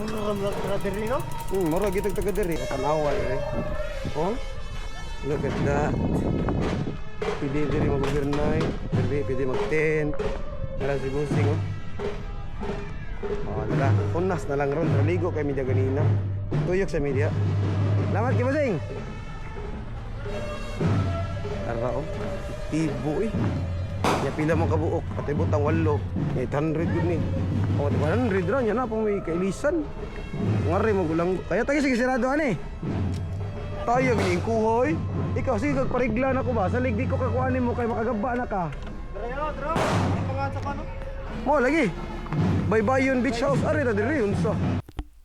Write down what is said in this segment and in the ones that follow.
Mura diri no? Mura gitag taga diri. Tanawa diri. Oh. Look at that. Pwede diri mag-overnight. Pwede mag-tent. Nara si Busing oh. Oh, nara. Unas na lang ron. Naligo kay media ganina. Tuyok sa media. Salamat kay Busing. Tara oh. Tibo eh. Ya pila mo kabuok. Pati butang 8. 800 yun eh. O, 100 ron. Yan na pang may kailisan. Ngari mo gulang. Kaya tayo sige sirado ani. Tayo gining kuhoy. Ikaw sige kagparigla na ko ba? Salig di ko kakuanin mo kay makagaba na ka. Dra. Ang pangatsa ka no? Mo lagi. Baybayon Beach House ari na diri unsa.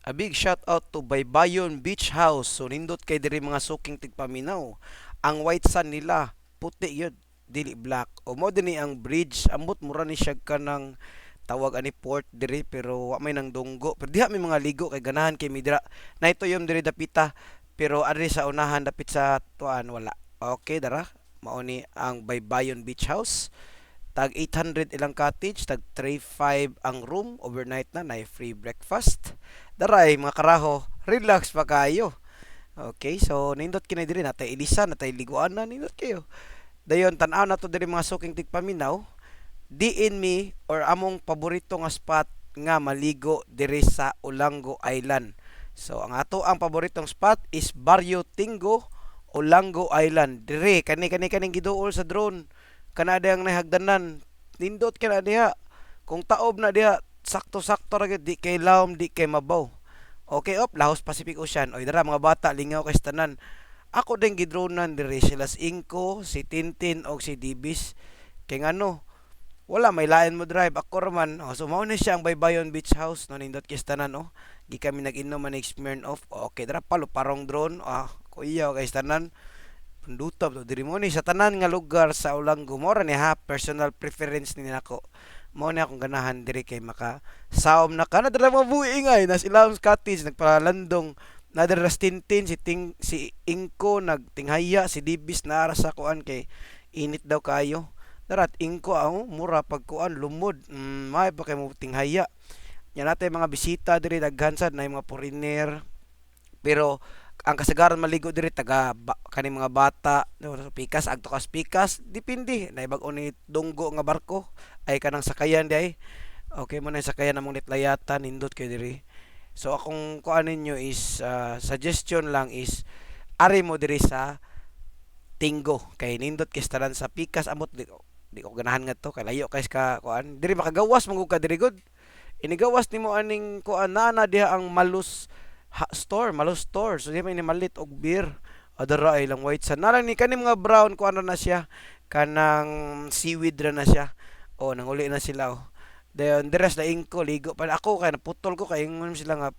A big shout out to Baybayon Beach House. So nindot kay diri mga suking tigpaminaw. Ang white sand nila puti yun, dili black. O mo dinhi ang bridge, ambot mura ni siya kanang tawag ani port diri pero wa may nang dunggo. Pero diha may mga ligo kay ganahan kay midra. Na ito yung diri dapita pero ari sa unahan dapit sa tuan wala. Okay dara, mao ni ang Baybayon Beach House. Tag 800 ilang cottage, tag 35 ang room, overnight na free breakfast. Daray mga karaho, relax pa kayo. Okay, so nindot kinay diri natay ilisan, natay liguan na nindot kayo. Dayon tan-aw na to diri mga suking tigpaminaw. Diin mi or among paborito nga spot nga maligo diri sa Olango Island. So ang ato ang paboritong spot is Barrio Tingo, Olango Island. Diri kani giduol sa drone. Kana ang nahagdanan. Nindot kana diha. Kung taob na diha, sakto-sakto ra gyud di kay lawom, di kay mabaw. Okay, Lahos Pacific Ocean. Oy dara mga bata lingaw kay tanan. Ako din gidronan diri sila si Inko, si Tintin og si Dibis. Kay ngano, wala may lain mo drive ako raman. So mao ni siya ang Baybayon Beach House no nindot kay tanan no. Gi kami nag-inom man Smirnoff. Okay dara parong drone. Kuya kay tanan. Punduta to diri mo ni sa tanan nga lugar sa Olango mo ra ni ha personal preference ni nako. Mao ni akong ganahan diri kay maka saom na kana dira mabuhi ngay nas Ilams Cottage nagpalandong na dira Tintin si Inko nagtinghaya si Dibis na sa kuan kay init daw kayo. Darat Inko mura pagkuan lumod. May pa kay mo tinghaya. Yan natin mga bisita diri daghan sad na mga foreigner. Pero ang kasagaran maligo diri kani mga bata no pikas agto kas pikas dipindi na bag-o ni dunggo nga barko ay kanang sakayan di ay okay mo na sakayan among litlayatan nindot kay diri. So akong kuan ninyo is suggestion lang is ari mo diri sa Tingo kay nindot kay tanan sa pikas amot di ko ganahan nga to kay layo kay ka kuan diri makagawas mangug ka diri good inigawas nimo aning kuan na diha ang Malus store. So di may malit og beer. Adara ay lang white sand. Nalang ni kaning mga brown ko ano na siya. Kanang seaweed ra na siya. Nanguli na sila Dayon deres na Inko ligo pa ako kay naputol ko kay ingon sila nga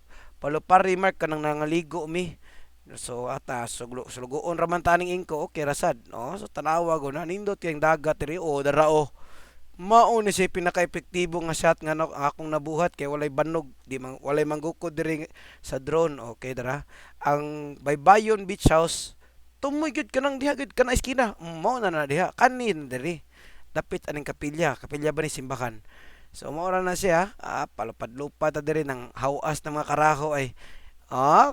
palupar remark kanang nangaligo mi. So sulugoon ra man taning Inko okay rasad. So tanawa go na nindot kay dagat diri dara mao ni siya pinaka-epektibo nga shot nga akong nabuhat kay walay banog walay manggukod diri sa drone. Okay dara ang Baybayon Beach House tumoy gyud kanang diha gyud kana iskina mao na diha kanin diri dapit aning kapilya ba ni simbahan. So mao ra na siya palupad-lupad ta diri nang hawas ng mga karaho ay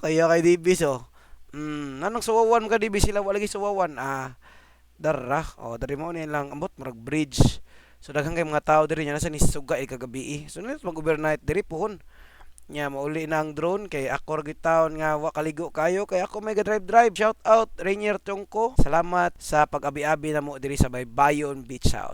kaya kay Dibis nanang suwawan ka Dibis sila wala gi suwawan dara dari mo ni lang ambot marag bridge. So daghang kay mga tao diri nya nasa ni suga kagabi. So nito mag-overnight diri pohon. Nya mauli na ang drone kay ako ra gitaon nga wa kaligo kayo kay ako may drive. Shout out Rainier Tongko. Salamat sa pag-abi-abi namo diri sa Baybayon Beach House.